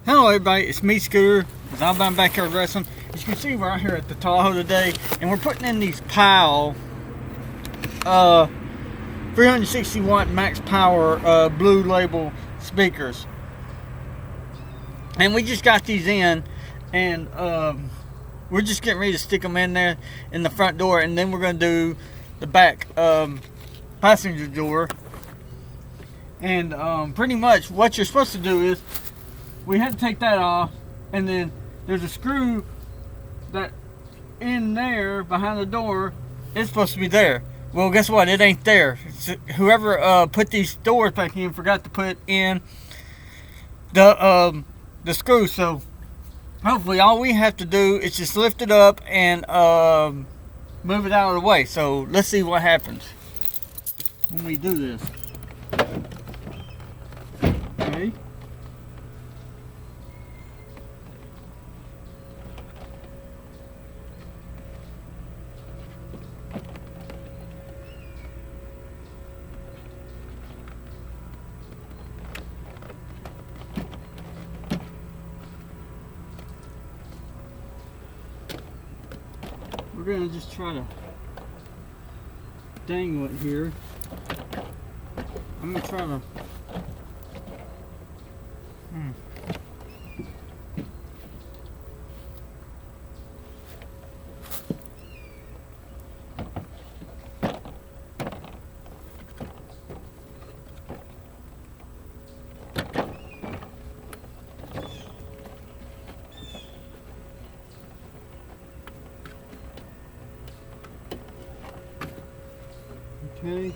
Hello everybody, it's me Scooter, it's Alabama Backyard Wrestling. As you can see, we're out here at the Tahoe today, and we're putting in these PAL 360 watt max power blue label speakers. And we just got these in, and we're just getting ready to stick them in there in the front door, and then we're going to do the back passenger door. And pretty much what you're supposed to do is, we had to take that off, and then there's a screw that in there behind the door. It's supposed to be there. Well, guess what? It ain't there. Whoever put these doors back in forgot to put in the screw. So hopefully all we have to do is just lift it up and move it out of the way. So let's see what happens when we do this. Okay. We're gonna just try to dangle it here. I'm gonna try to okay.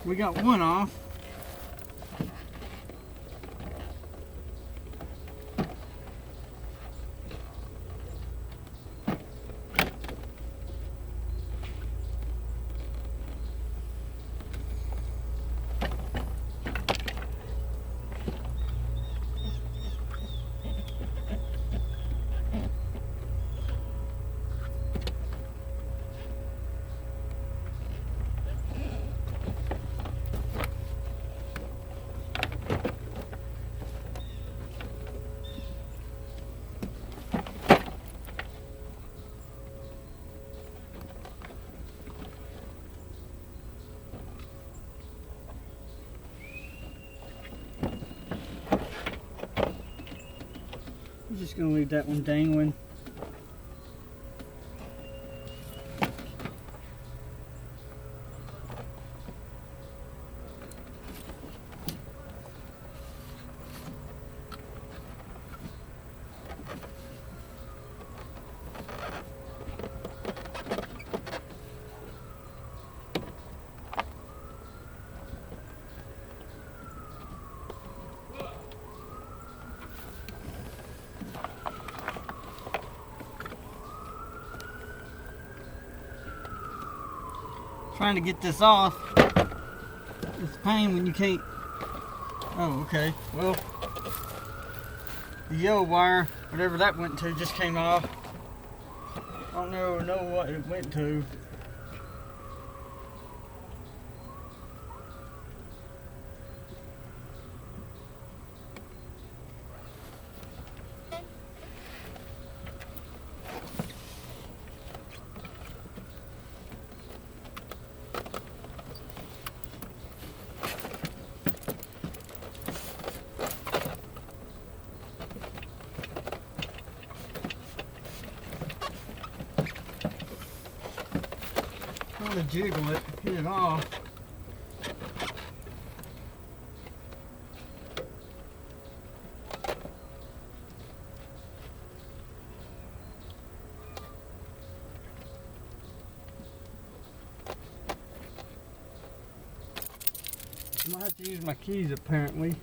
We got one off. I'm just gonna leave that one dangling. Trying to get this off. It's a pain when you can't. Oh, okay. Well, the yellow wire, whatever that went to, just came off. I don't know what it went to. Trying to jiggle it, get it off. I might have to use my keys apparently.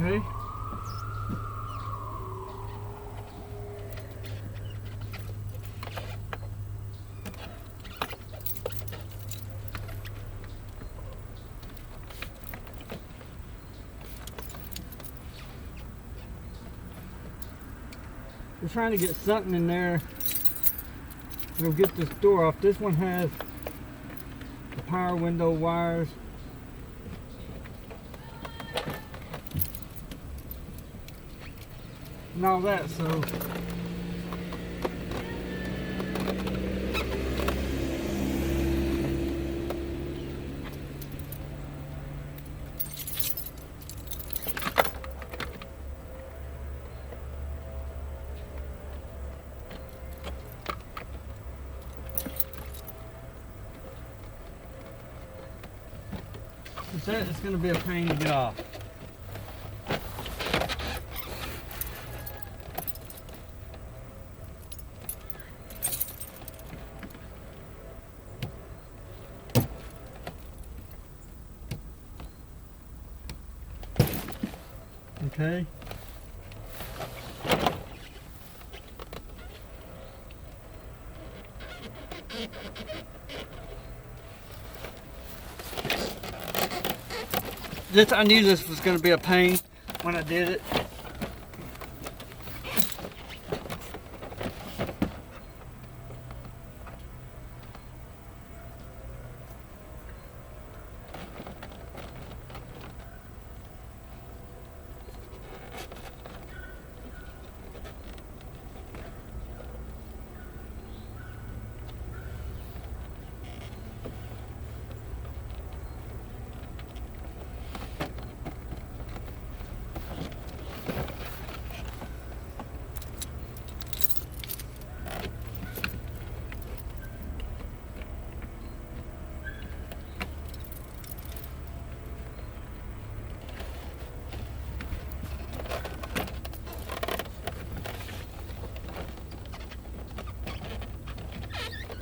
Okay. We're trying to get something in there. We'll get this door off. This one has the power window wires. And all that, so it's going to be a pain to get off. Okay. I knew this was going to be a pain when I did it.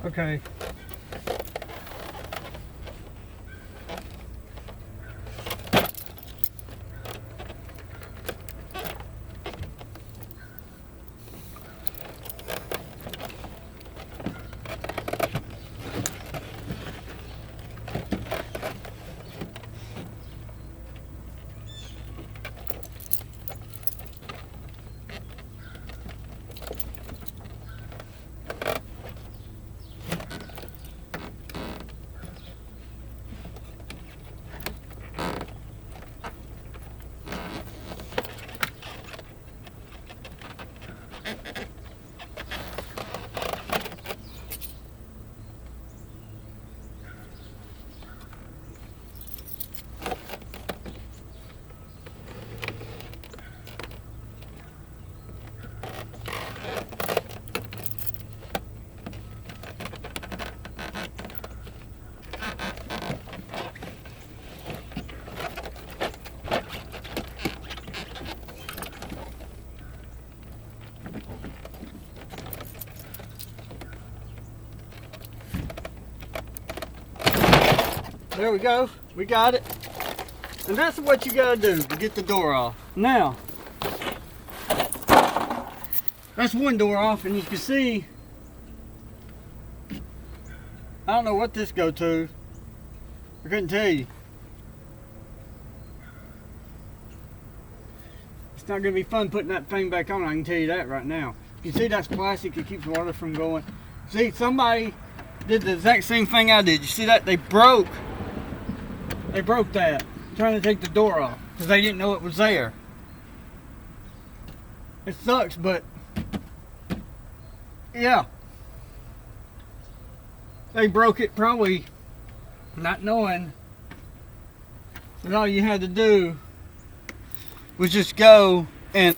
Okay. There we go. We got it. And that's what you gotta do to get the door off. Now, that's one door off, and you can see, I don't know what this go to. I couldn't tell you. It's not gonna be fun putting that thing back on, I can tell you that right now. You see that's plastic, it keeps water from going. See, somebody did the exact same thing I did. You see that? They broke that trying to take the door off because they didn't know it was there. It sucks, but yeah, they broke it probably not knowing that all you had to do was just go and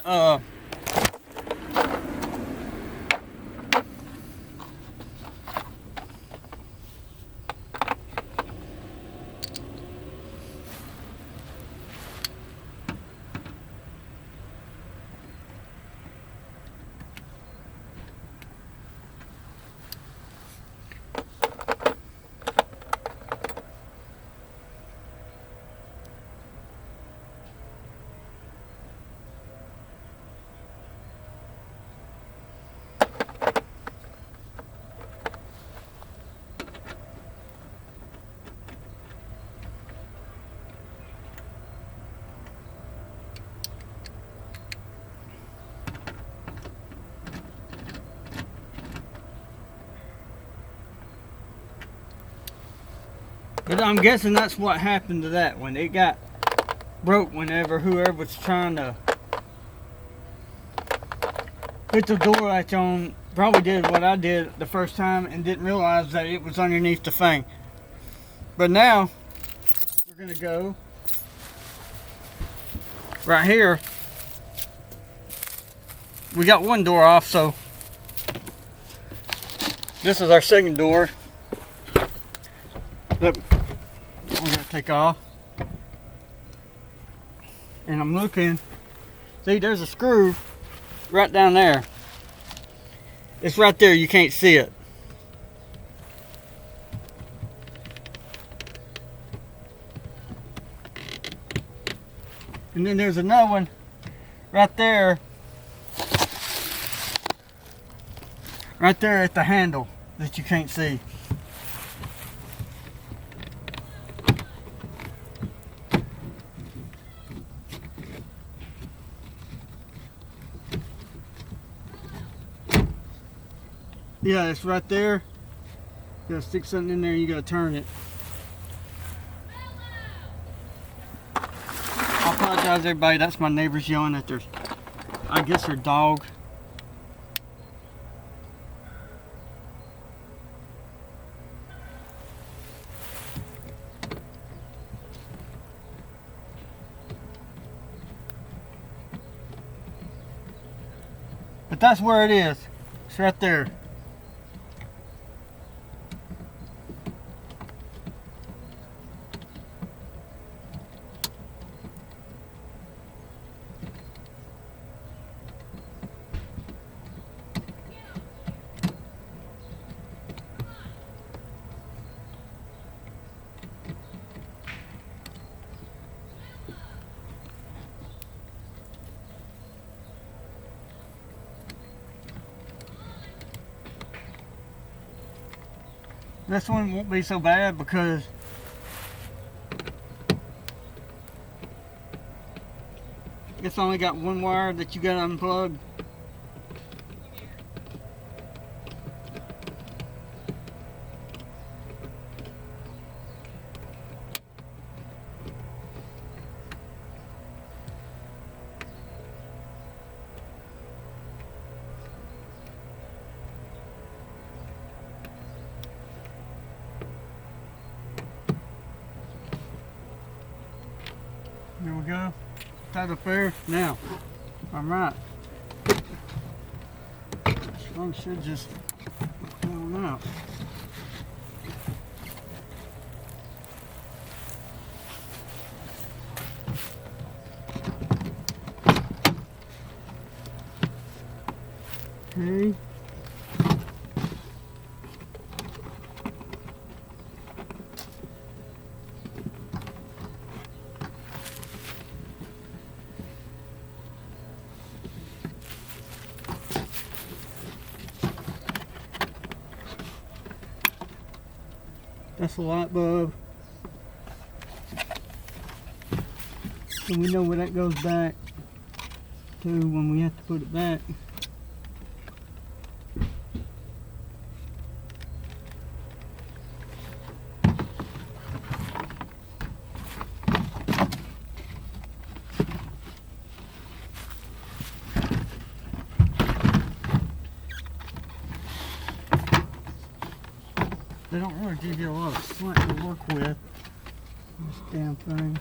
But I'm guessing that's what happened to that one. It got broke whenever whoever was trying to put the door latch on probably did what I did the first time and didn't realize that it was underneath the thing. But now we're gonna go right here. We got one door off, so this is our second door that we're gonna take off. And I'm looking, see, there's a screw right down there. It's right there, you can't see it. And then there's another one right there at the handle that you can't see. Yeah, it's right there. You gotta stick something in there and you gotta turn it. I apologize everybody, that's my neighbors yelling at their, I guess their dog. But that's where it is. It's right there. This one won't be so bad because it's only got one wire that you got to unplug. There we go. Tied up there. Now, I'm right. This one should just come on out. Okay. That's a light bulb. So we know where that goes back to when we have to put it back. They don't really give you a lot of slack to work with, this damn thing.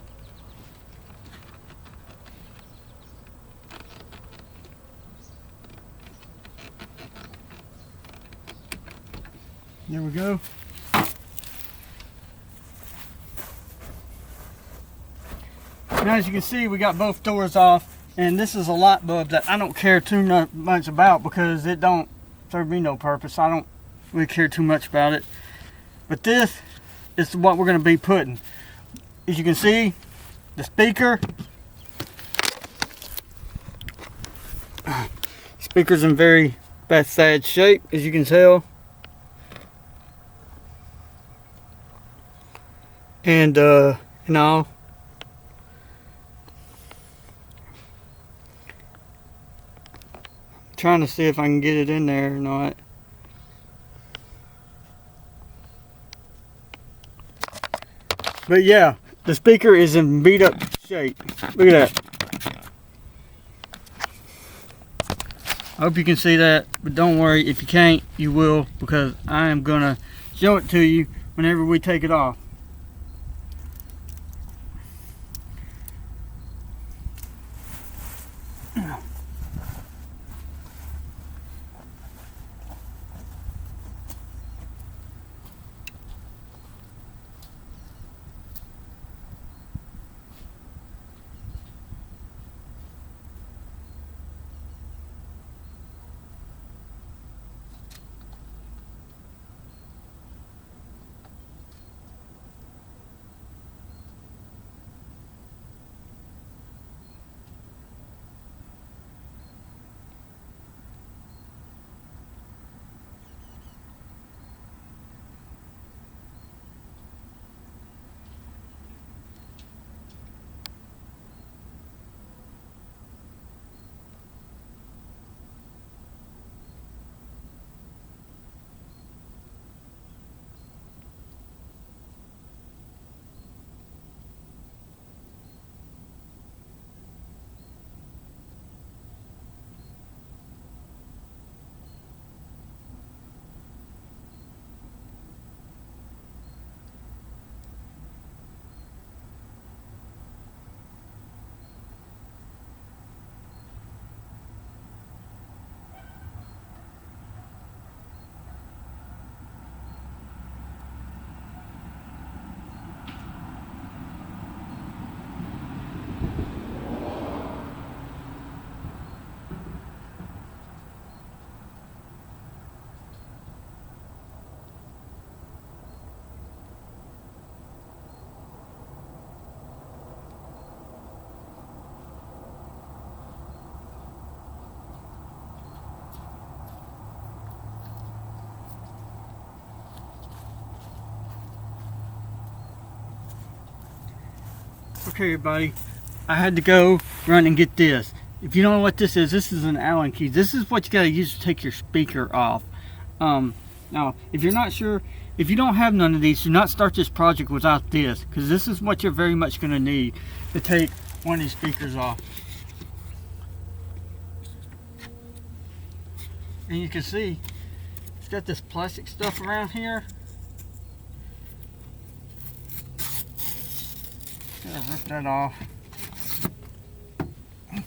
There we go. Now as you can see, we got both doors off, and this is a light bulb that I don't care too much about because it don't serve me no purpose. I don't really care too much about it. But this is what we're going to be putting. As you can see, the speaker's in very sad shape, as you can tell. And you know, trying to see if I can get it in there or not. But yeah, the speaker is in beat up shape. Look at that. I hope you can see that, but don't worry, if you can't, you will, because I am gonna show it to you whenever we take it off. Okay, everybody, I had to go run and get this. If you don't know what this is an Allen key. This is what you gotta use to take your speaker off. Now, if you're not sure, if you don't have none of these, do not start this project without this, because this is what you're very much gonna need to take one of these speakers off. And you can see, it's got this plastic stuff around here. Gotta rip that off. You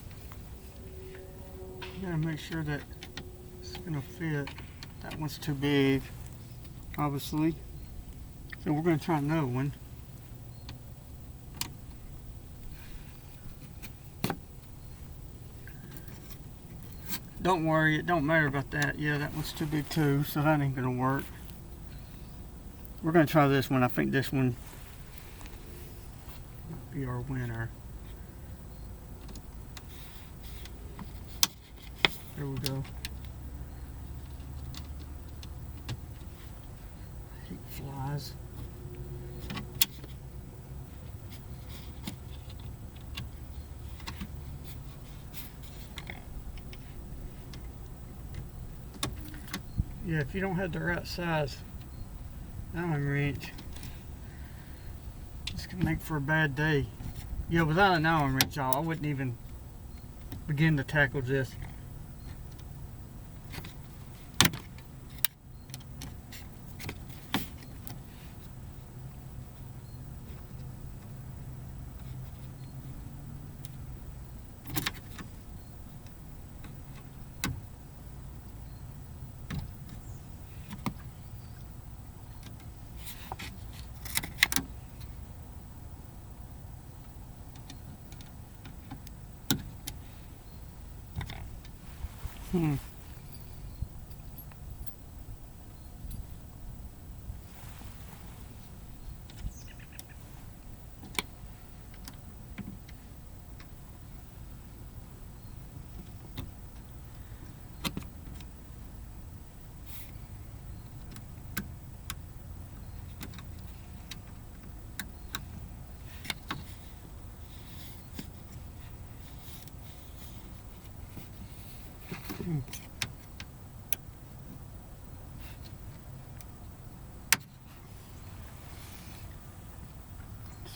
gotta make sure that it's gonna fit. That one's too big, obviously. So we're gonna try another one. Don't worry, it don't matter about that. Yeah, that one's too big too, so that ain't gonna work. We're gonna try this one. I think this one might be our winner. There we go. I hate flies. Yeah, if you don't have the right size Allen wrench, this can make for a bad day. Yeah, without an Allen wrench, y'all, I wouldn't even begin to tackle this. Hmm.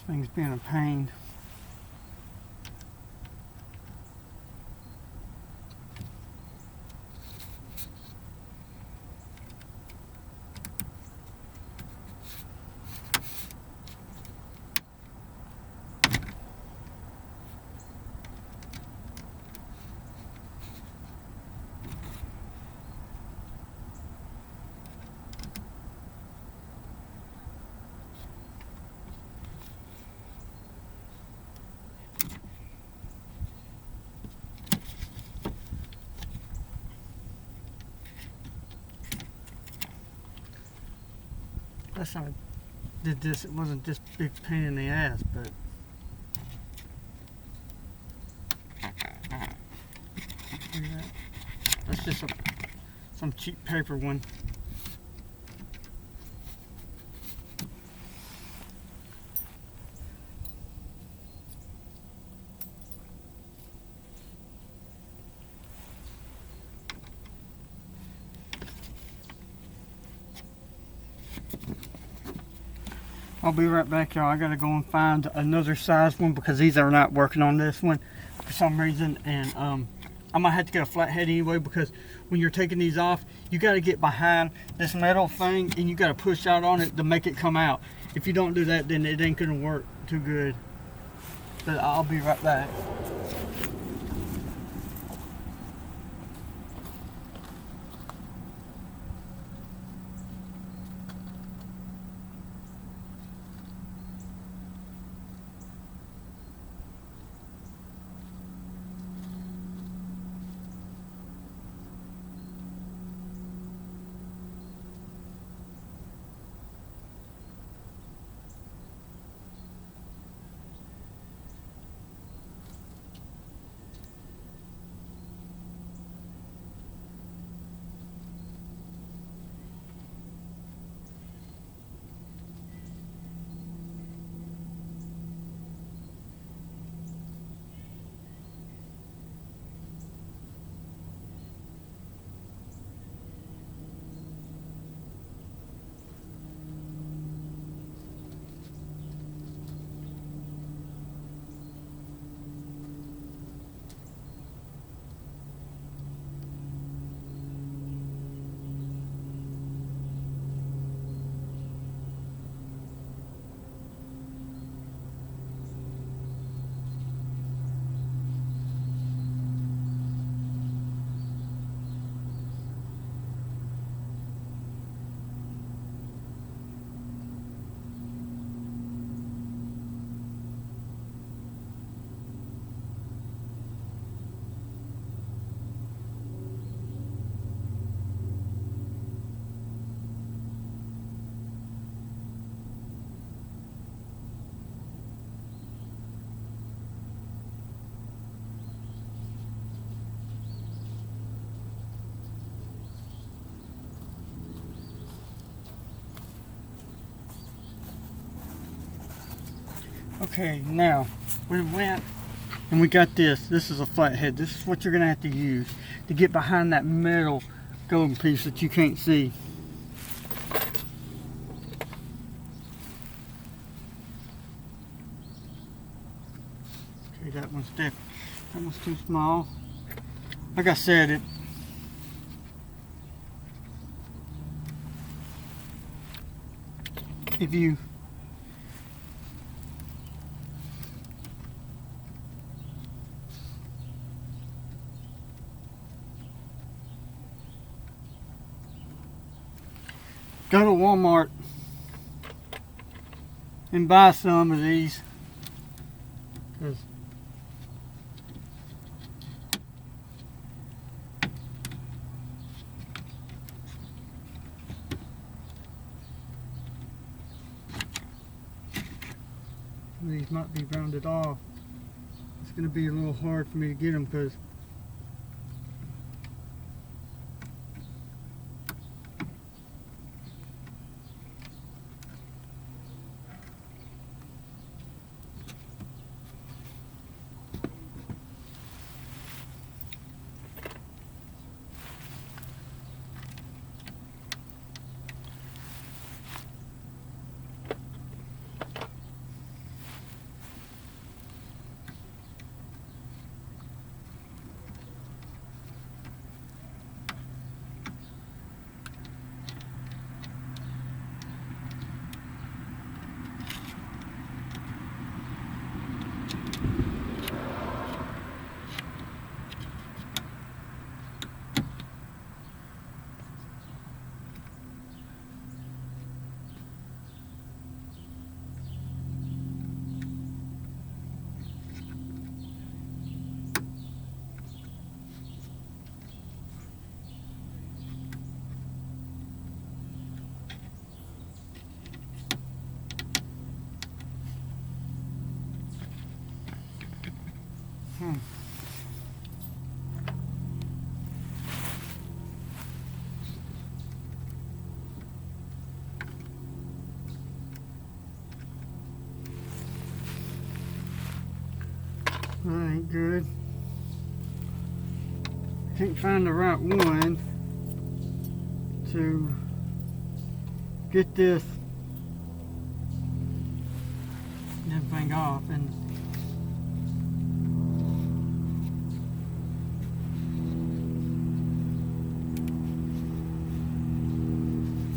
thing's being a pain. Last time I did this, it wasn't this big pain in the ass, but that's just some cheap paper one. I'll be right back, y'all. I gotta go and find another size one because these are not working on this one for some reason, and I might have to get a flathead anyway, because when you're taking these off, you got to get behind this metal thing and you got to push out on it to make it come out. If you don't do that, then it ain't gonna work too good. But I'll be right back. Okay, now we went and we got this. This is a flathead. This is what you're gonna have to use to get behind that metal golden piece that you can't see. Okay, that one's too small. Like I said, if you go to Walmart and buy some of these, because these might be rounded off. It's going to be a little hard for me to get them because That ain't good. Can't find the right one to get this everything off, and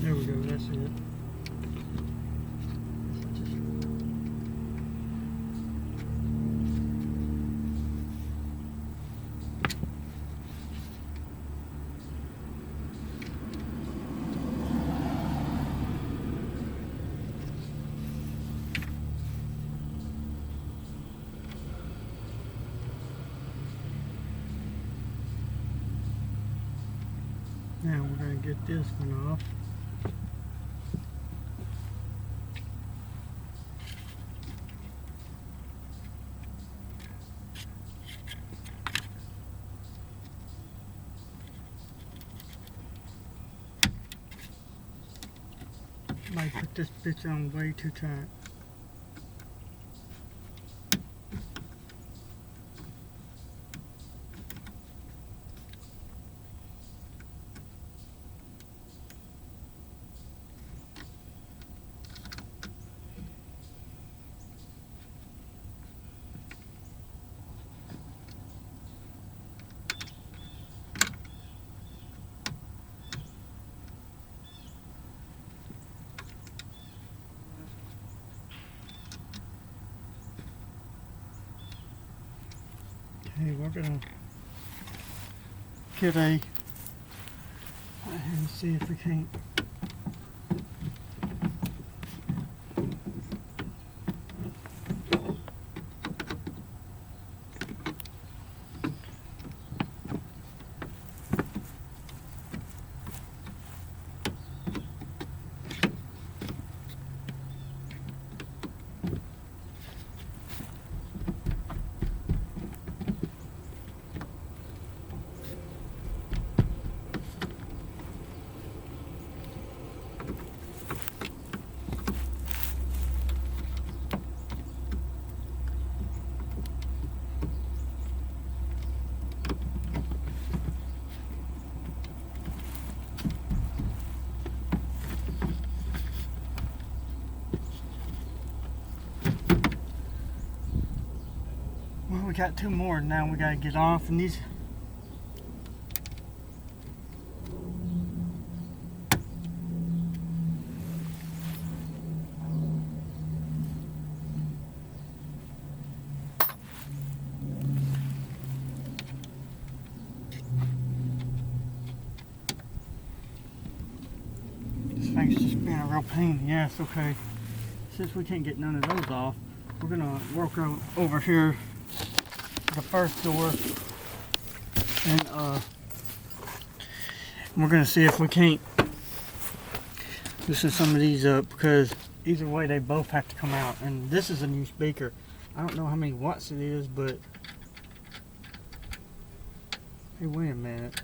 there we go, that's it. Now we're going to get this one off. Might put this bitch on way too tight. Okay, we're gonna get and see if we can't. Well, we got two more now we gotta get off, and these thing's just being a real pain in the ass. Okay, since we can't get none of those off, we're gonna work over here the first door, and we're gonna see if we can't loosen some of these up, because either way they both have to come out. And this is a new speaker. I don't know how many watts it is, but hey, wait a minute.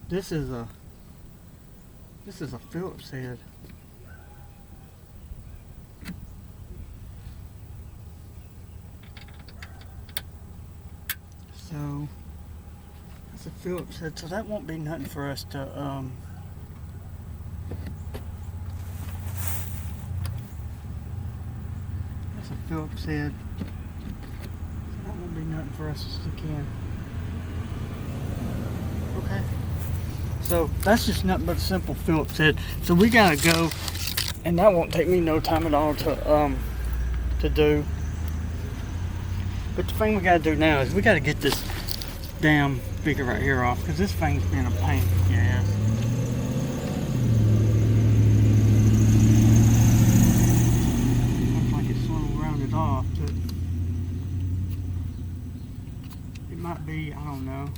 This is a Phillips head. So that's a Phillips head, so that won't be nothing for us to that's a Phillips head. So that won't be nothing for us to stick in. Okay. So that's just nothing but a simple Phillips head. So we gotta go, and that won't take me no time at all to do. But the thing we gotta do now is we gotta get this damn speaker right here off, because this thing's been a pain in the ass. Looks like it's sort of rounded off, but it might be, I don't know.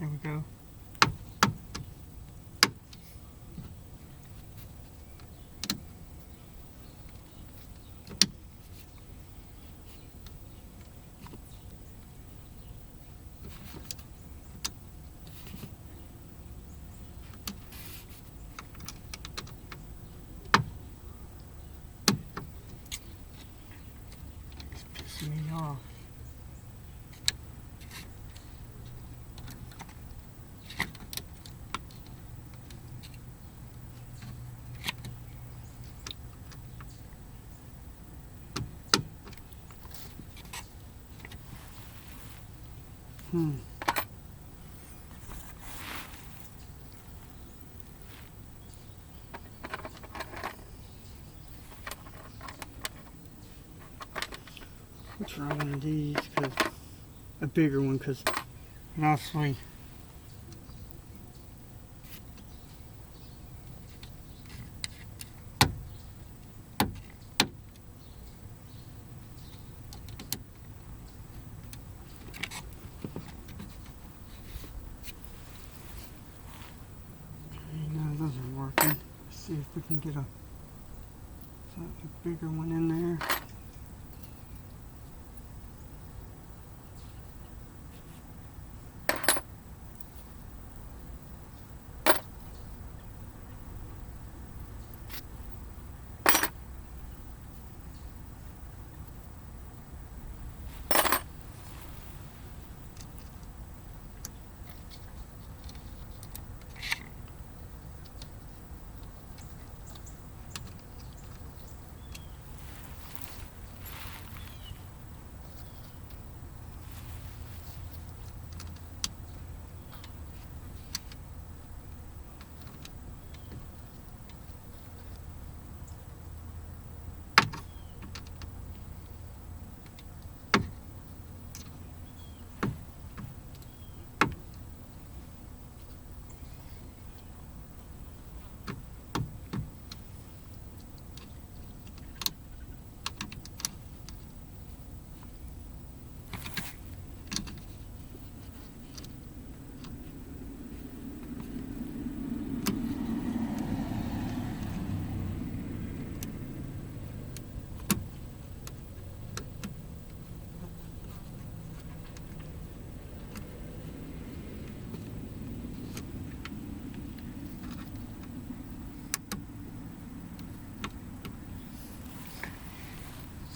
There we go. It's pissing me off. I'll try one of these, cause a bigger one, cause honestly, no, those are working. Let's see if we can get a bigger one in there.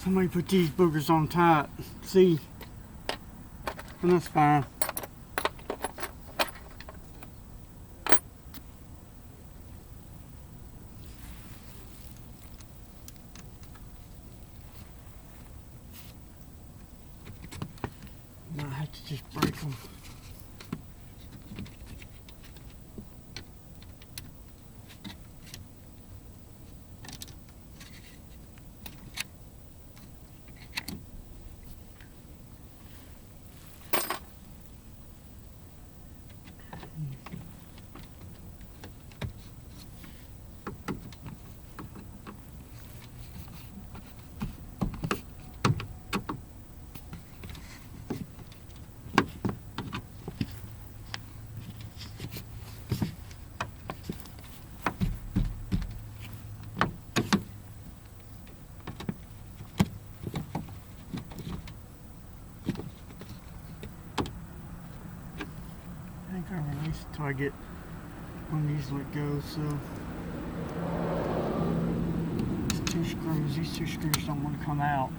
Somebody put these boogers on tight. See? And that's fine. Might have to just break them. I release it till I get one of these let go. So it's 2 screws. These 2 screws don't want to come out.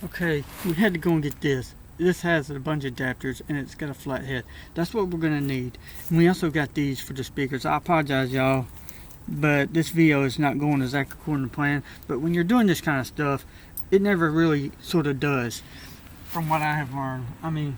Okay, we had to go and get this. This has a bunch of adapters and it's got a flat head. That's what we're gonna need. And we also got these for the speakers. I apologize, y'all, but this video is not going exactly according to plan. But when you're doing this kind of stuff, it never really sort of does, from what I have learned. I mean,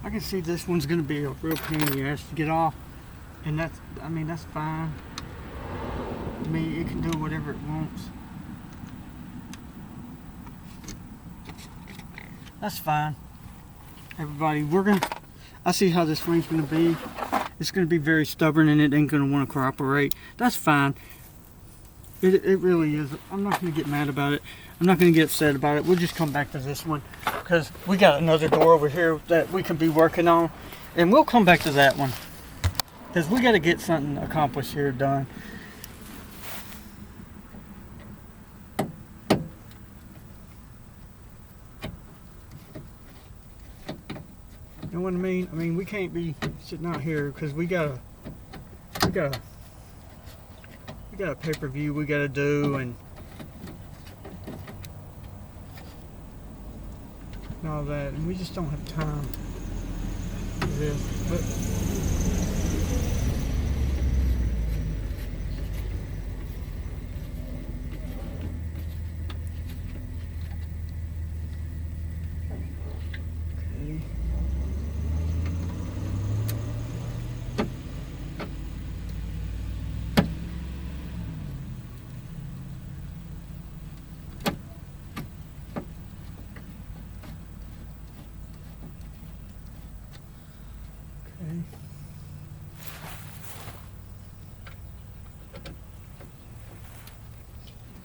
I can see this one's gonna be a real pain in the ass to get off, and that's, I mean, that's fine. I mean, it can do whatever it wants. That's fine. Everybody, I see how this ring's gonna be. It's gonna be very stubborn and it ain't gonna wanna cooperate. That's fine. It really is. I'm not gonna get mad about it. I'm not gonna get upset about it. We'll just come back to this one because we got another door over here that we can be working on, and we'll come back to that one because we got to get something accomplished here done. You know what I mean? I mean, we can't be sitting out here because we got a pay-per-view we gotta do and all that, and we just don't have time for this. But okay.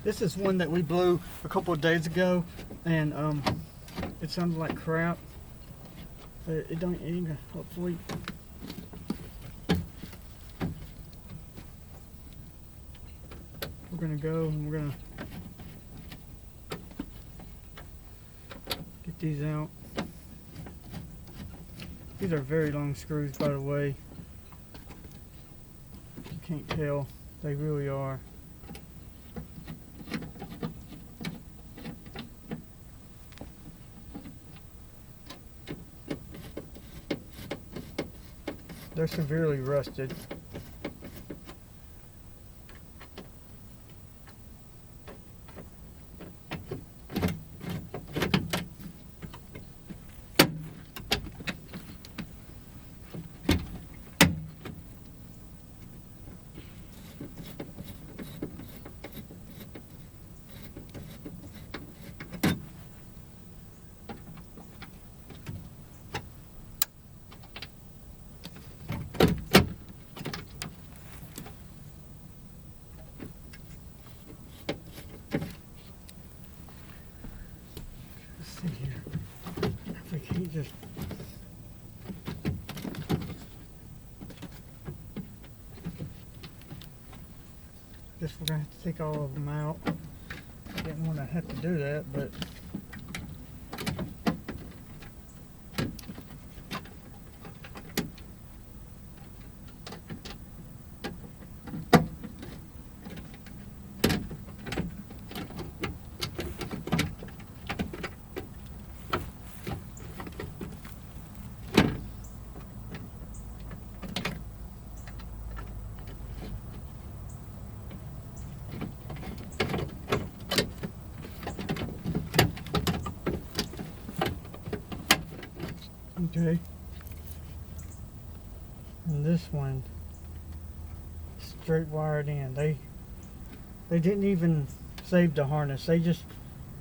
This is one that we blew a couple of days ago, and it sounded like crap. But it don't even, hopefully. We're gonna go and we're gonna get these out. These are very long screws, by the way. You can't tell, they really are. They're severely rusted. Just guess we're gonna have to take all of them out. Didn't want to have to do that, but okay. And this one, straight wired in. They didn't even save the harness. They just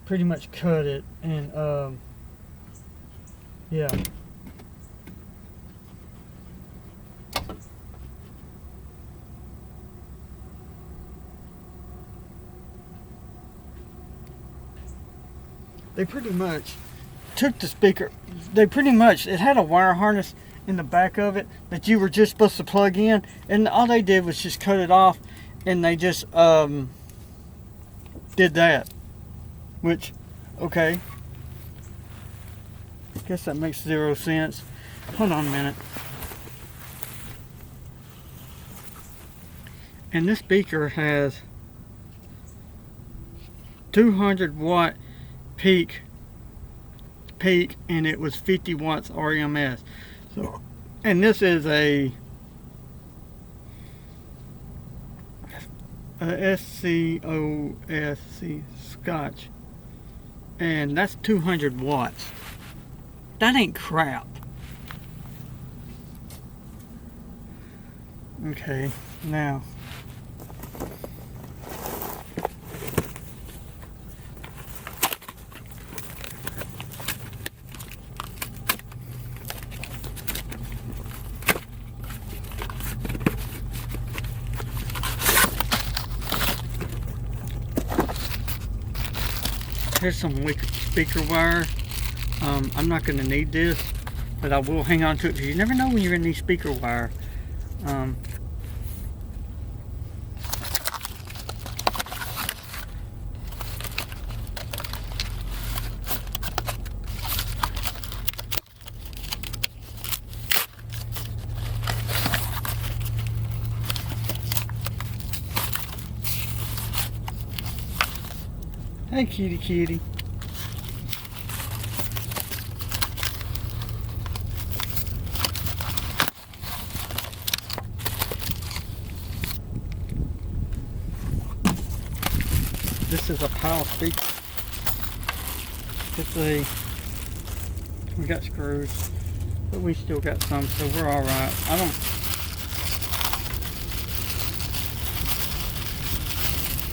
pretty much cut it, and Yeah. They pretty much took the speaker. It had a wire harness in the back of it that you were just supposed to plug in, and all they did was just cut it off, and they just did that. Which, okay, I guess that makes 0 sense. Hold on a minute. And this speaker has 200 watt peak, and it was 50 watts RMS. So, and this is a SCOSC Scotch, and that's 200 watts. That ain't crap. Okay, now here's some speaker wire. I'm not going to need this, but I will hang on to it because you never know when you're going to need speaker wire. Hey, kitty, kitty. This is a power speaker. We got screws, but we still got some, so we're all right.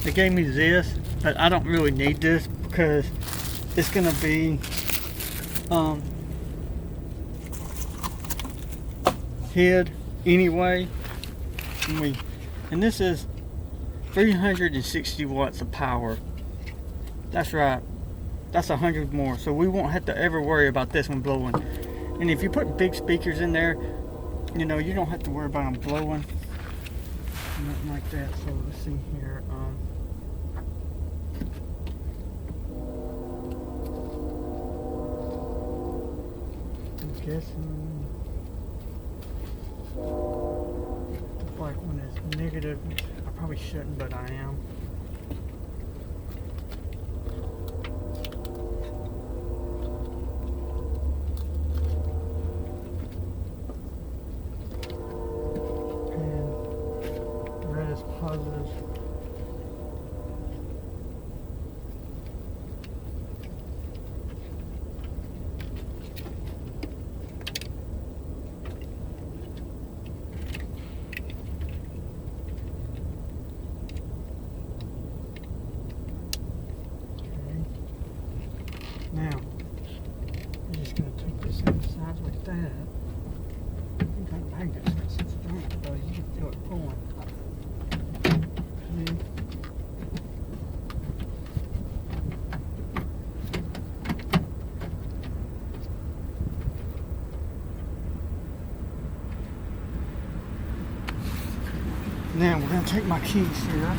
They gave me this, but I don't really need this because it's gonna be hid anyway. And this is 360 watts of power. That's right. That's 100 more. So we won't have to ever worry about this one blowing. And if you put big speakers in there, you know, you don't have to worry about them blowing. Nothing like that. So let's see here. I'm guessing the black one is negative. I probably shouldn't, but I am. And red is positive. Now, I'm just going to take this inside like that. I think that magnet's got some strength, though. You can feel it pulling. Okay. Now, we're going to take my keys here.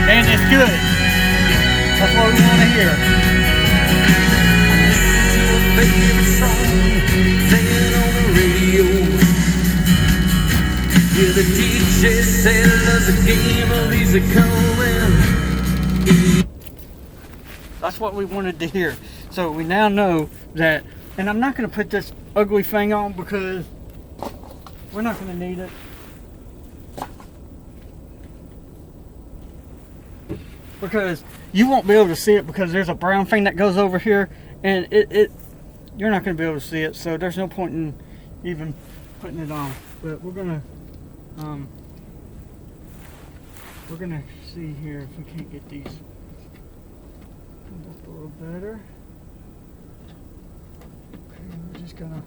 And it's good. That's what we want to hear. Favorite song playing on the radio. Yeah, the DJ said loves a game of easy coming. That's what we wanted to hear. So we now know that, and I'm not going to put this ugly thing on because we're not going to need it. because you won't be able to see it because there's a brown thing that goes over here, and you're not going to be able to see it, so there's no point in even putting it on. But we're gonna see here if we can't get these up a little better. Okay, we're just gonna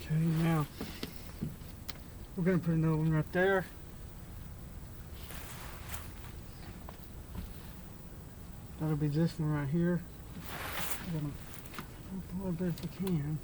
okay, now we're going to put another one right there. That'll be this one right here. I'm going to pull it best I can.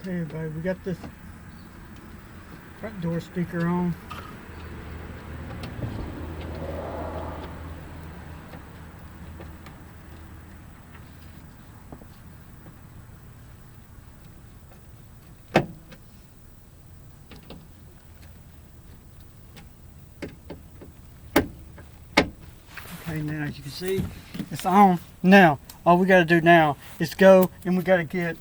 Okay, everybody, we got this front door speaker on. Okay, now as you can see, it's on. Now, all we got to do now is go and we got to get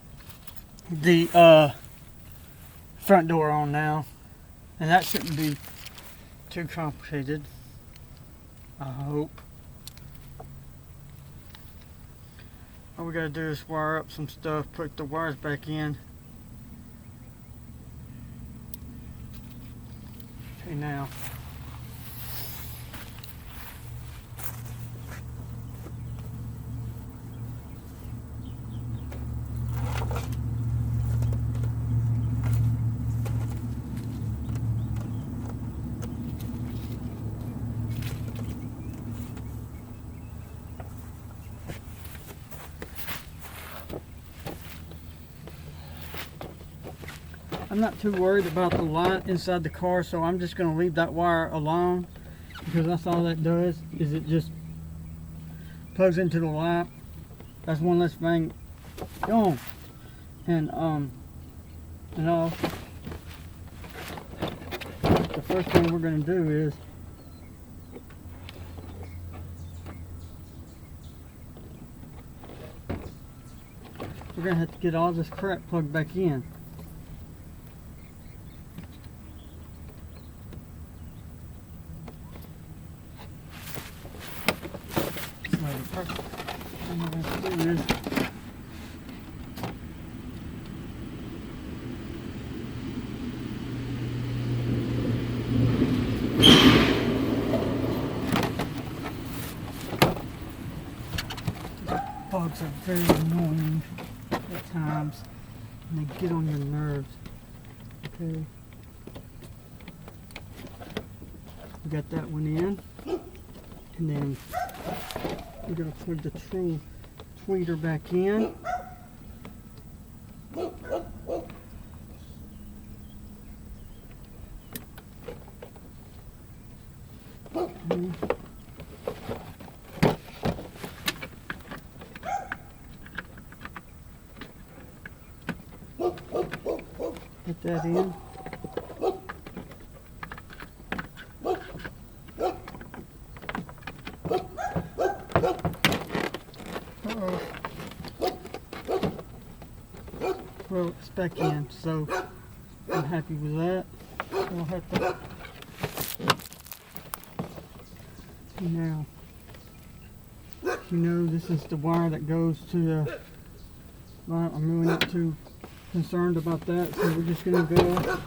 the front door on now, and that shouldn't be too complicated, I hope. All we gotta do is wire up some stuff, put the wires back in. Okay, now I'm not too worried about the light inside the car, so I'm just going to leave that wire alone, because that's all that does, is it just plugs into the light. That's one less thing going. And all, the first thing we're going to do is we're going to have to get all this crap plugged back in. Bugs are very annoying. times and they get on your nerves. Okay. We got that one in. And then we're going to put the tweeter back in. Put that in. Well, it's back in, so I'm happy with that. We'll have to. Now, you know, this is the wire that goes to the. Well, I'm really not too concerned about that, so we're just gonna go.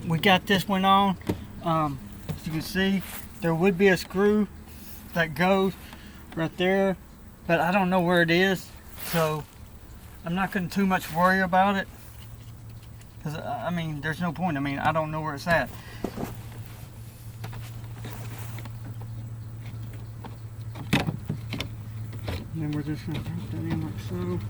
We got this one on. As you can see, there would be a screw that goes right there, but I don't know where it is, so I'm not going to too much worry about it, because I mean, there's no point. I mean, I don't know where it's at. And then we're just going to put that in like so.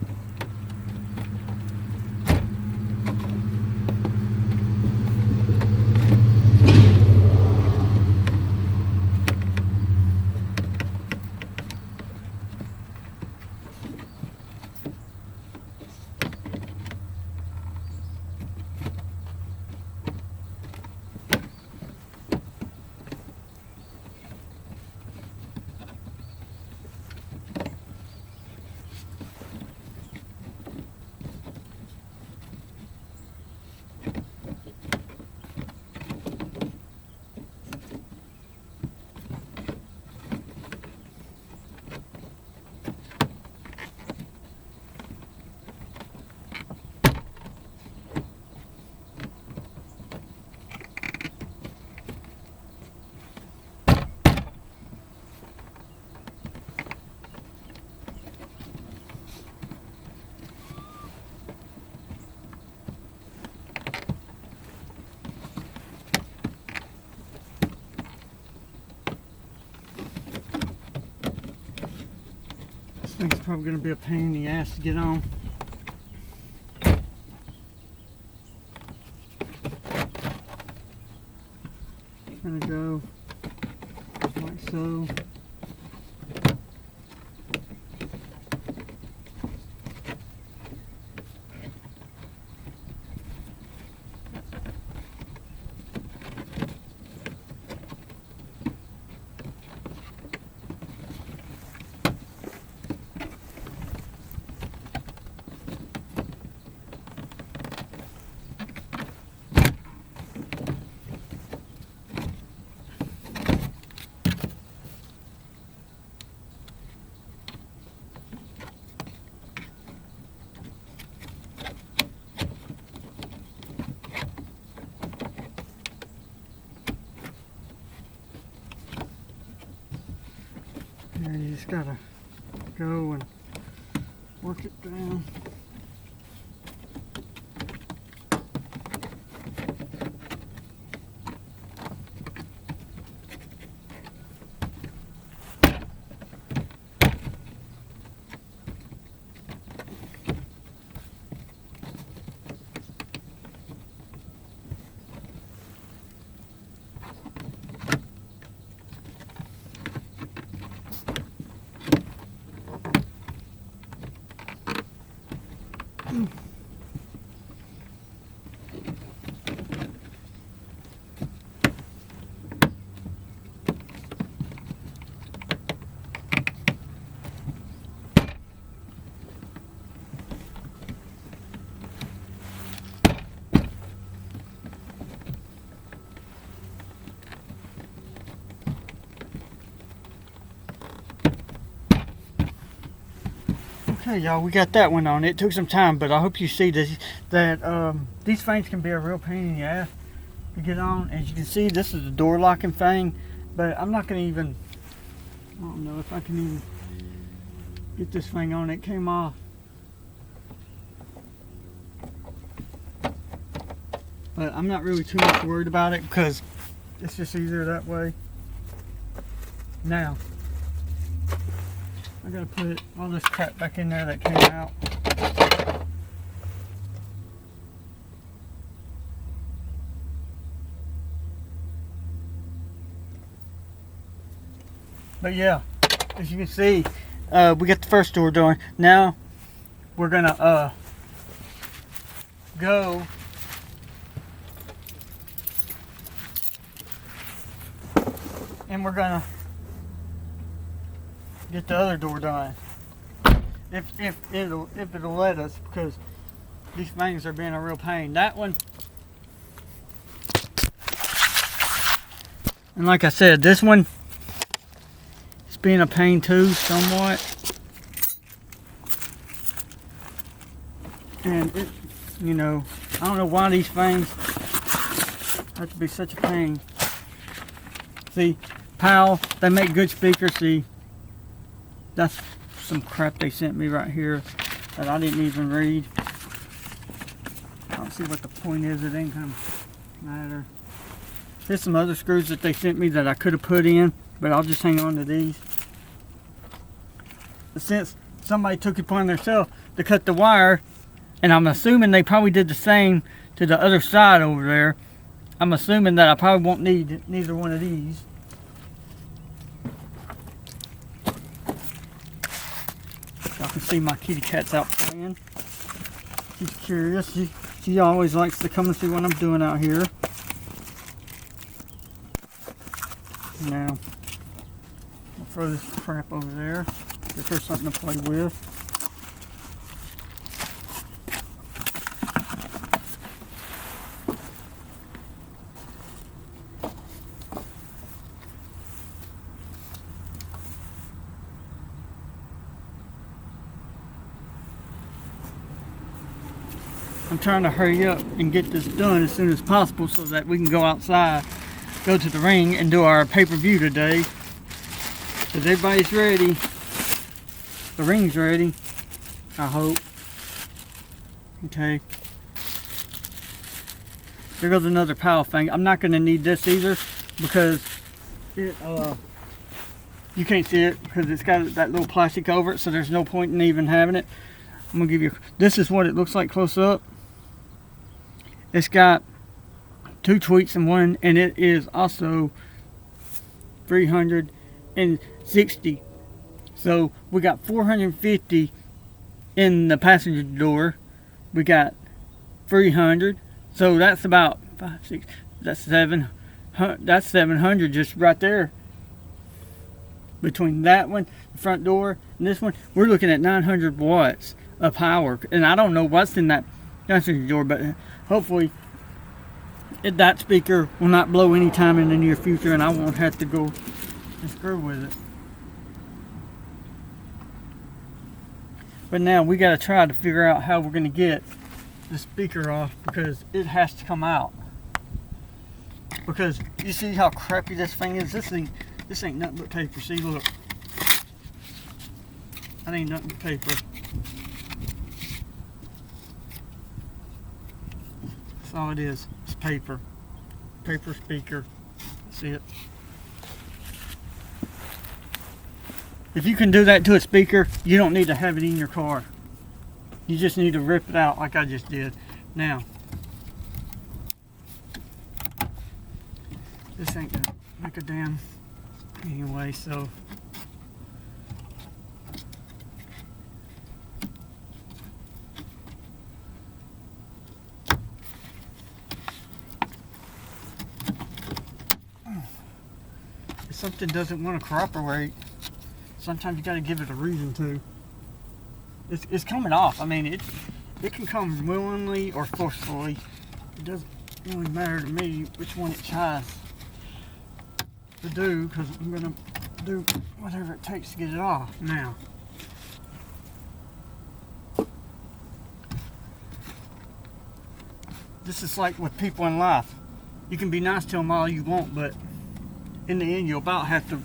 I think it's probably going to be a pain in the ass to get on. It's going to go like so. And you just gotta go and work it down. Okay, y'all, we got that one on. It took some time, but I hope you see this, that these things can be a real pain in the ass to get on. As you can see, this is the door locking thing, but I'm not going to even, I don't know if I can even get this thing on. It came off. But I'm not really too much worried about it because it's just easier that way. Now, I gotta put all this crap back in there that came out. But yeah, as you can see, we got the first door done. Now, we're gonna go and we're gonna get the other door done. If it'll let us, because these things are being a real pain. That one, and like I said, this one is being a pain too, somewhat. And it, you know, I don't know why these things have to be such a pain. See, Powell, they make good speakers. See, that's some crap they sent me right here that I didn't even read. I don't see what the point is. It ain't gonna matter. There's some other screws that they sent me that I could have put in, but I'll just hang on to these. But since somebody took it upon themselves to cut the wire, and I'm assuming they probably did the same to the other side over there, I'm assuming that I probably won't need neither one of these. Y'all can see my kitty cat's out playing. She's curious. She always likes to come and see what I'm doing out here. Now, I'll throw this crap over there. Give her something to play with. I'm trying to hurry up and get this done as soon as possible so that we can go outside, go to the ring, and do our pay-per-view today. Because everybody's ready. The ring's ready, I hope. Okay. There goes another Powell thing. I'm not going to need this either because it, you can't see it because it's got that little plastic over it, so there's no point in even having it. I'm going to give you, this is what it looks like close up. It's got 2 tweets in one, and it is also 360. So we got 450 in the passenger door. We got 300. So that's about 5, 6. That's 700. That's 700 just right there. Between that one, the front door, and this one, we're looking at 900 watts of power. And I don't know what's in that passenger door, but hopefully that speaker will not blow anytime in the near future, and I won't have to go and screw with it. But now we got to try to figure out how we're going to get the speaker off, because it has to come out. Because you see how crappy this thing is. This ain't nothing but paper. See, look, that ain't nothing but paper. That's all it is. It's paper. Paper speaker. See it? If you can do that to a speaker, you don't need to have it in your car. You just need to rip it out like I just did. Now, this ain't gonna make a damn anyway, so if something doesn't want to cooperate, sometimes you got to give it a reason to. It's coming off. I mean, it can come willingly or forcefully. It doesn't really matter to me which one it tries to do, because I'm gonna do whatever it takes to get it off. Now, This is like with people in life. You can be nice to them all you want, but in the end, you'll about have to.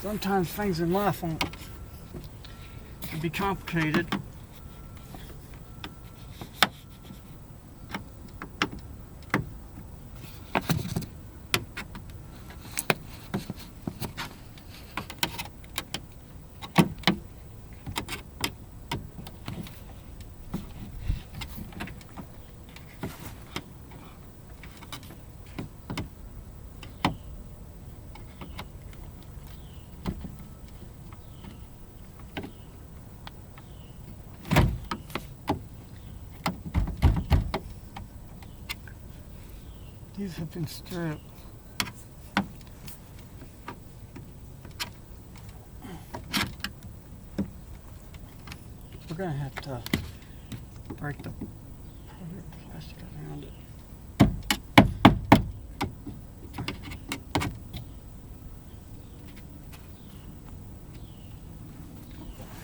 Sometimes things in life can be complicated. These have been stripped. We're gonna have to break the plastic around it.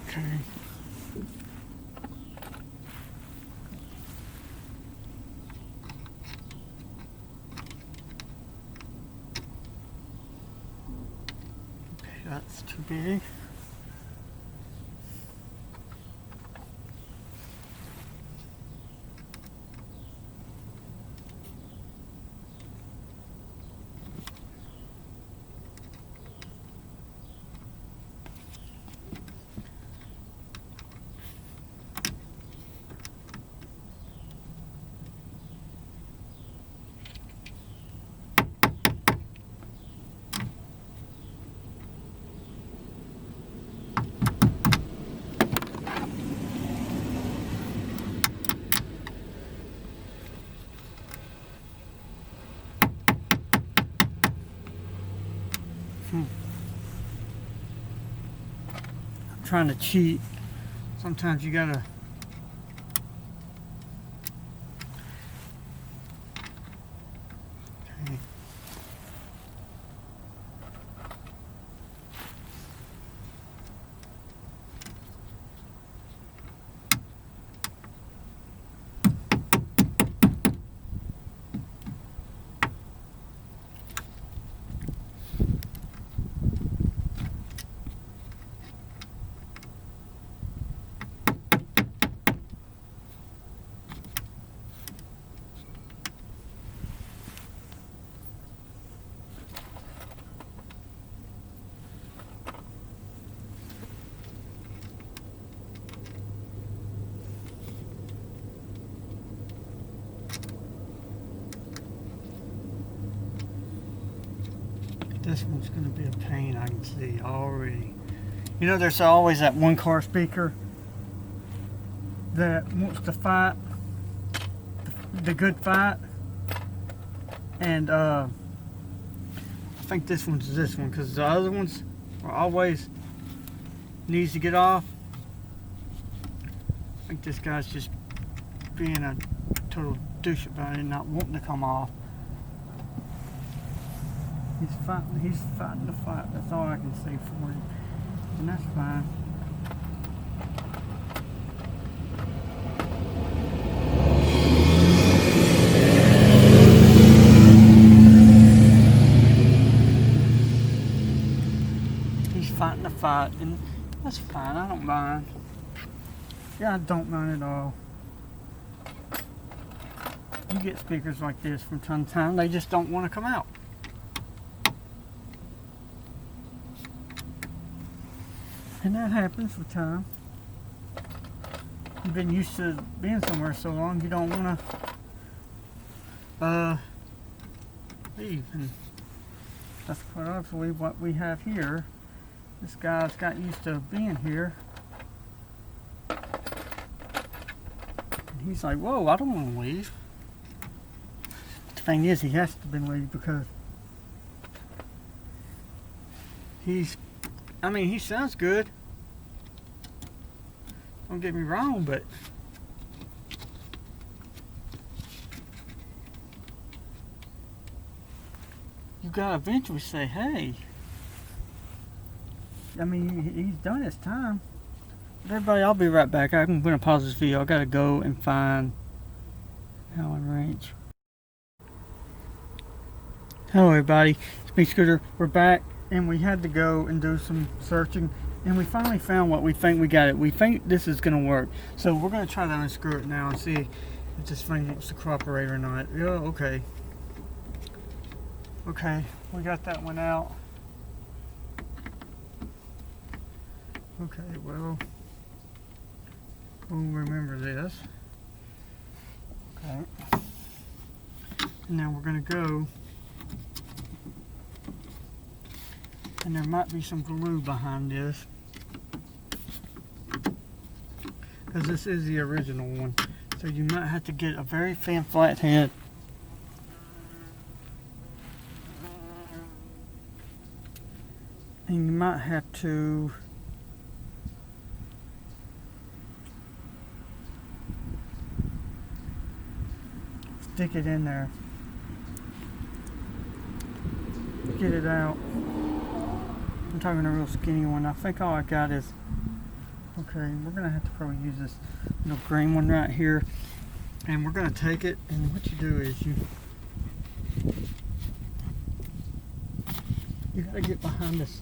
Okay. That's too big. I'm trying to cheat. Sometimes you gotta. Okay. This one's going to be a pain, I can see already. You know, there's always that one car speaker that wants to fight the good fight. And I think this one's this one, because the other ones are always needs to get off. I think this guy's just being a total douche about it, not wanting to come off. He's fighting the fight. That's all I can say for him. And that's fine. He's fighting the fight, and that's fine. I don't mind. Yeah, I don't mind at all. You get speakers like this from time to time. They just don't want to come out. And that happens with time. You've been used to being somewhere so long, you don't want to leave. And that's quite obviously what we have here. This guy's got used to being here. And he's like, whoa, I don't want to leave. But the thing is, he has to leave because he sounds good. Don't get me wrong, but you gotta eventually say, hey. I mean, he's done his time. Everybody, I'll be right back. I'm going to pause this video. I got to go and find Allen Ranch. Hello everybody, it's me Scooter. We're back and we had to go and do some searching and we finally found what we think we got it. We think this is going to work. So we're going to try to unscrew it now and see if this thing wants to cooperate or not. Yeah, okay. Okay, we got that one out. Okay, well, we'll remember this. Okay. And now we're going to go, and there might be some glue behind this, because this is the original one. So you might have to get a very thin flat head. And you might have to stick it in there. Get it out. I'm talking a real skinny one. I think all I got is, okay, we're gonna have to probably use this little green one right here. And we're gonna take it, and what you do is you gotta get behind this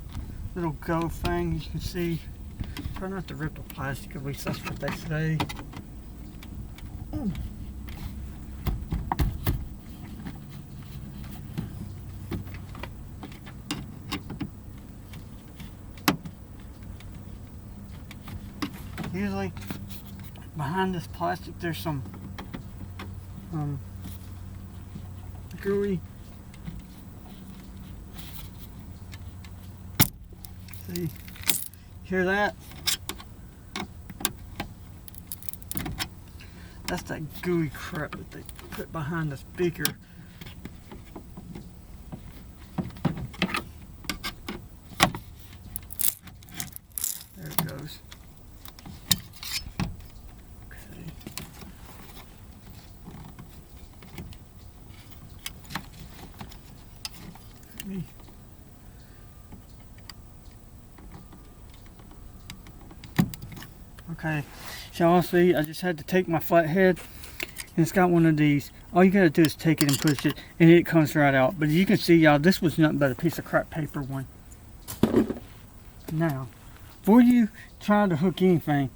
little go thing. You can see, try not to rip the plastic, at least that's what they say. Usually behind this plastic there's some gooey. See, hear that? That's that gooey crap that they put behind the speaker. There it goes. Me. Okay, so y'all see, I just had to take my flathead, and it's got one of these. All you gotta do is take it and push it, and it comes right out. But you can see, y'all, this was nothing but a piece of crap paper one. Now, before you try to hook anything,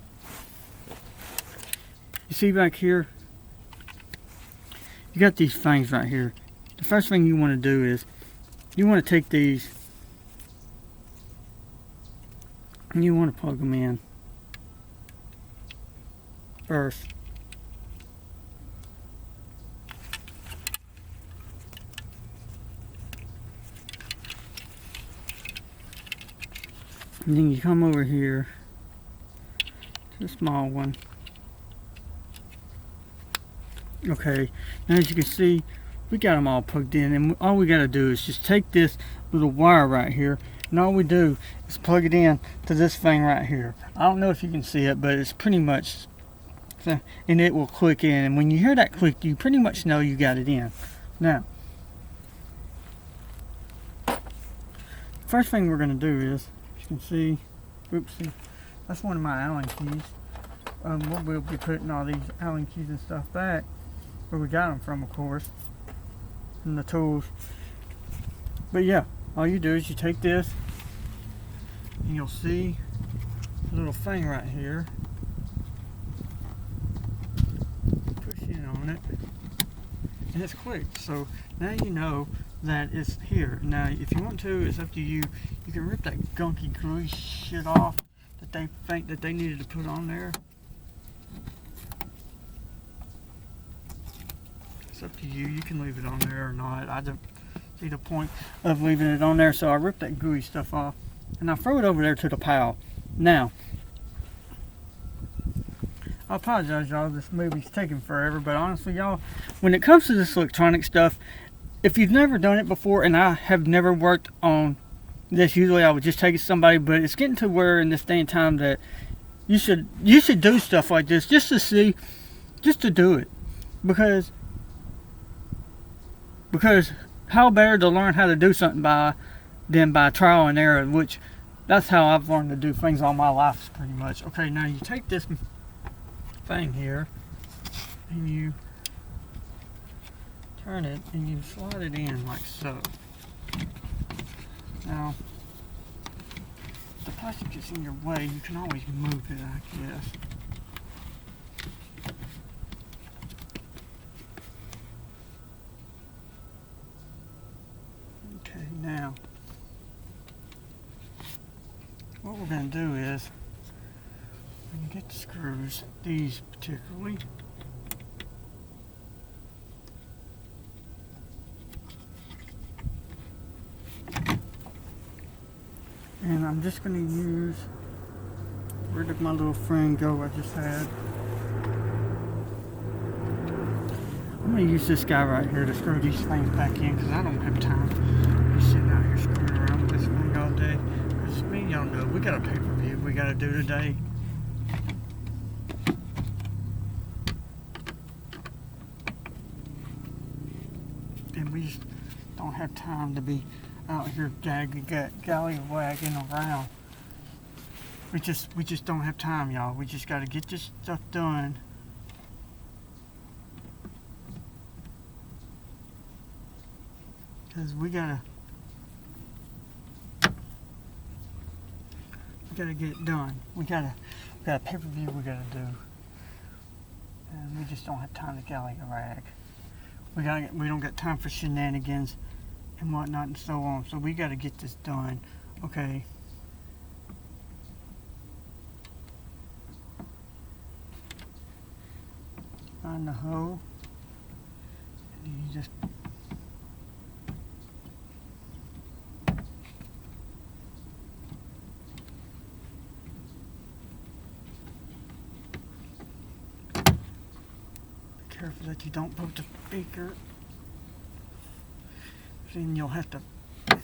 you see back here, you got these things right here. The first thing you want to do is, you want to take these and you want to plug them in first. And then you come over here to the small one. Okay, now as you can see, we got them all plugged in, and all we got to do is just take this little wire right here, and all we do is plug it in to this thing right here. I don't know if you can see it, but it's pretty much, and it will click in, and when you hear that click, you pretty much know you got it in. Now, first thing we're going to do is, you can see, oopsie, that's one of my Allen keys. We'll be putting all these Allen keys and stuff back where we got them from, of course, and the tools. But yeah, all you do is you take this, and you'll see a little thing right here. Push in on it, and it's clicked. So now you know that it's here. Now, if you want to, it's up to you. You can rip that gunky glue shit off that they think that they needed to put on there. It's up to you. You can leave it on there or not. I don't see the point of leaving it on there, so I ripped that gooey stuff off and I throw it over there to the pile. Now, I apologize, y'all. This movie's taking forever, but honestly, y'all, when it comes to this electronic stuff, if you've never done it before, and I have never worked on this, usually I would just take it to somebody, but it's getting to where in this day and time that you should do stuff like this just to see, just to do it, because how better to learn how to do something than by trial and error, which That's how I've learned to do things all my life, pretty much. Okay, now you take this thing here and you turn it and you slide it in like so. Now, if the plastic gets in your way, you can always move it, I guess. Okay, now, what we're going to do is, we're going to get the screws, these particularly. And I'm just going to use, where did my little friend go I just had? I'm going to use this guy right here to screw these things back in because I don't have time to be sitting out here screwing around with this thing all day. Because me and y'all know, we got a pay-per-view we got to do today. And we just don't have time to be out here gallywagging around. We just don't have time, y'all. We just got to get this stuff done. Because we gotta get it done. We got a pay-per-view we gotta do. And we just don't have time to gallywag. We don't got time for shenanigans and whatnot and so on. So we got to get this done. Okay. Find the hoe. And you just be careful that you don't poke the speaker. Then you'll have to, okay.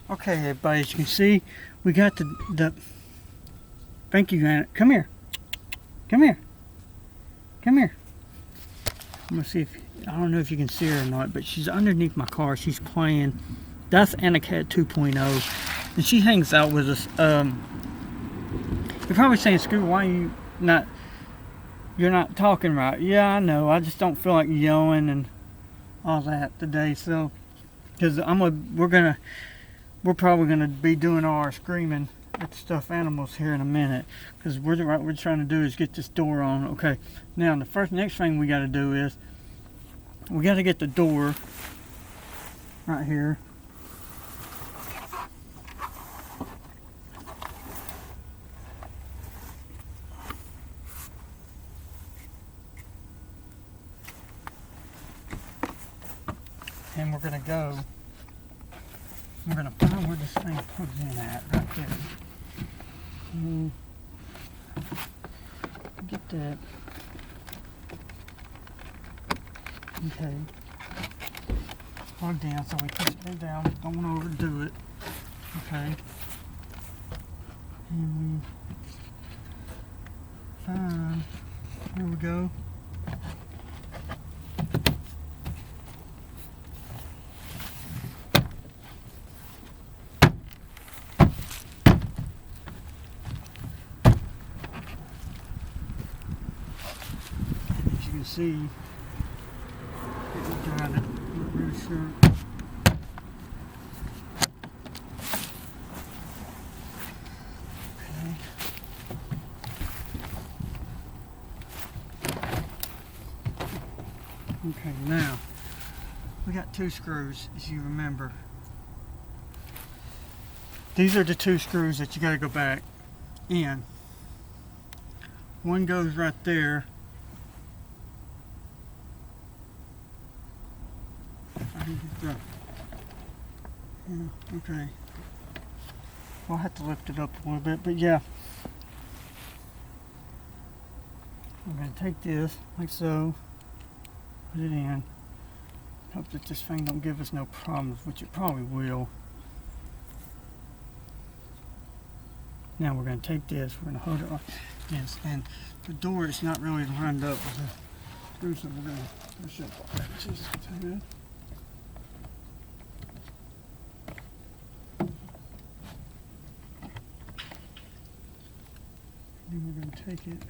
Okay, everybody, as you can see, we got the thank you, Anna. Come here. Come here. Come here. I'm going to see if, I don't know if you can see her or not, but she's underneath my car. She's playing. That's Anacat 2.0. And she hangs out with us. You're probably saying, Scooter, why are you're not talking right? Yeah, I know. I just don't feel like yelling and all that today. So, because we're probably going to be doing all our screaming at the stuffed animals here in a minute, because what we're trying to do is get this door on. Okay, now the next thing we got to do is we got to get the door right here. And we're gonna find where this thing plugs in at, right there. Get that. Okay. Plug down, so we push it down. Don't want to overdo it. Okay. And we find, there we go. See, got it. Not really sure. Okay, now we got two screws, as you remember. These are the two screws that you got to go back in. One goes right there. Yeah, okay. I'll have to lift it up a little bit, but yeah. We're going to take this like so, put it in. Hope that this thing don't give us no problems, which it probably will. Now we're going to take this, we're going to hold it like this, and the door is not really lined up with the screws, so we're going to push it. Jesus, that's good. Then we're going to take it.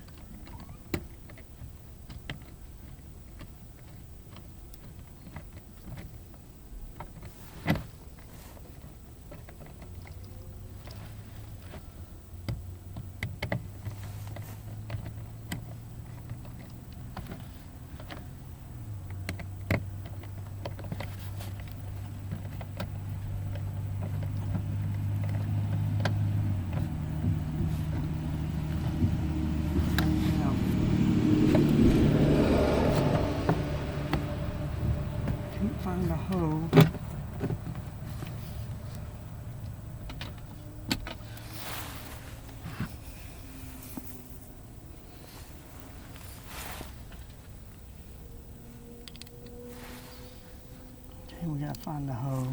Find the hole. Okay, we gotta find the hole.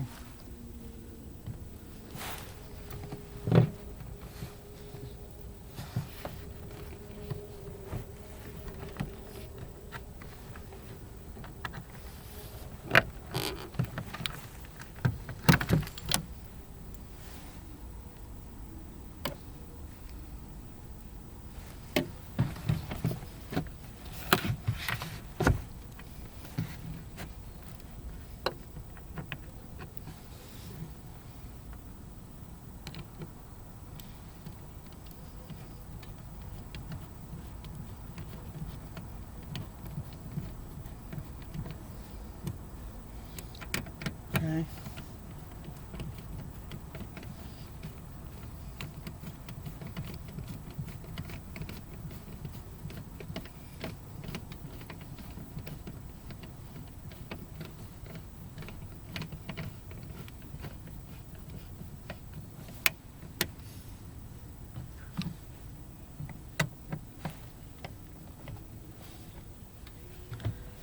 Okay.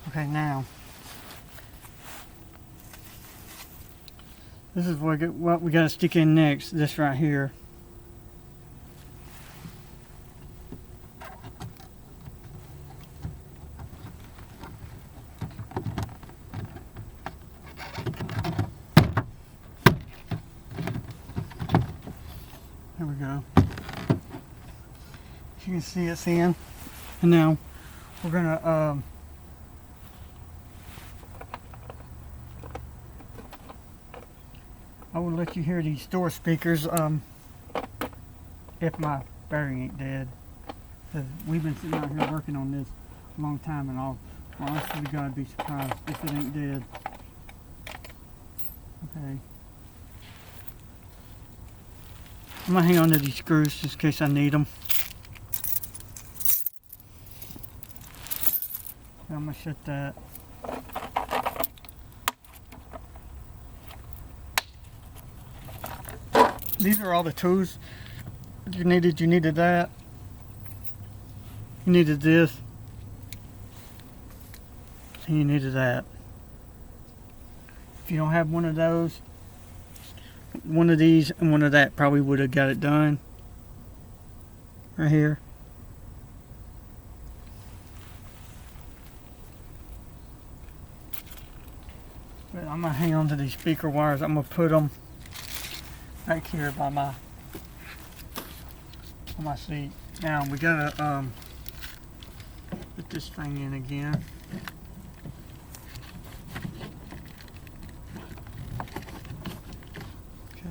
Okay, now this is what we got to stick in next. This right here. There we go. You can see it's in, and now we're gonna I will let you hear these door speakers if my battery ain't dead. Cause we've been sitting out here working on this a long time, and I'll honestly God be surprised if it ain't dead. Okay. I'm gonna hang on to these screws just in case I need them. I'm gonna shut that. These are all the tools you needed. You needed that. You needed this. And you needed that. If you don't have one of those, one of these and one of that probably would have got it done. Right here. But I'm gonna hang on to these speaker wires. I'm gonna put them right here by my seat. Now we gotta put this thing in again. Okay.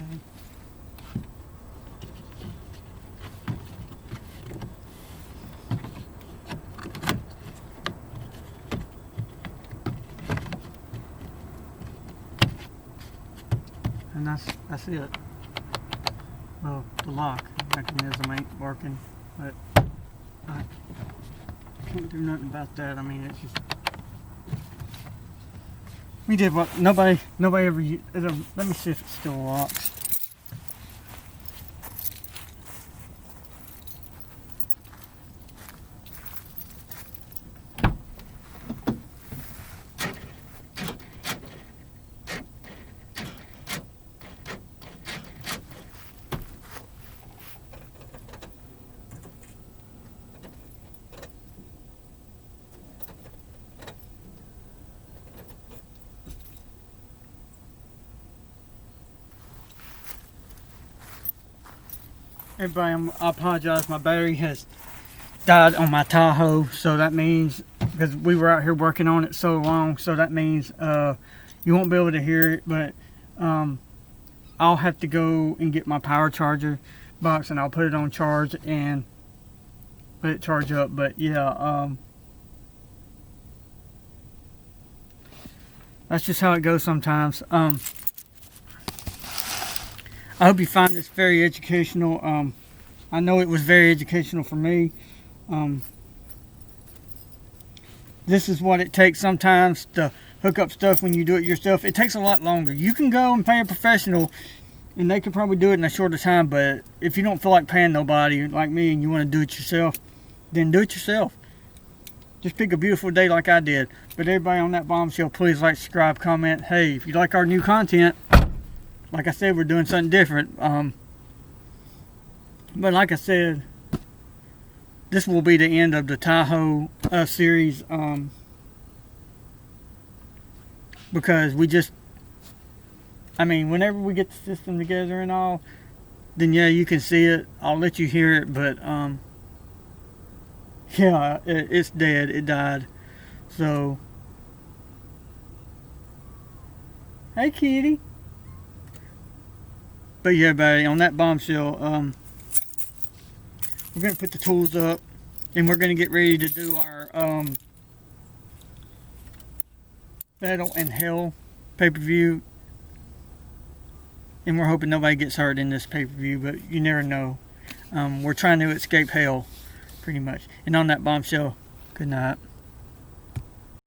And that's it. Well, the lock mechanism ain't working, but I can't do nothing about that. I mean, it's just we did what nobody ever used. Let me see if it still locks. Everybody, I apologize. My battery has died on my Tahoe, so that means, because we were out here working on it so long, so that means you won't be able to hear it, but I'll have to go and get my power charger box and I'll put it on charge and let it charge up. But yeah, that's just how it goes sometimes. I hope you find this very educational. I know it was very educational for me. This is what it takes sometimes to hook up stuff when you do it yourself. It takes a lot longer. You can go and pay a professional and they could probably do it in a shorter time, but if you don't feel like paying nobody like me and you want to do it yourself, then do it yourself. Just pick a beautiful day like I did. But everybody on that bombshell, please like, subscribe, comment. Hey, if you like our new content, like I said, we're doing something different. But like I said, this will be the end of the Tahoe series. Because we just, I mean, whenever we get the system together and all, then yeah, you can see it. I'll let you hear it, but yeah, it's dead. It died. So, hey, kitty. But yeah, buddy, on that bombshell, we're gonna put the tools up, and we're gonna get ready to do our Battle in Hell pay-per-view, and we're hoping nobody gets hurt in this pay-per-view, but you never know. We're trying to escape hell, pretty much. And on that bombshell, good night.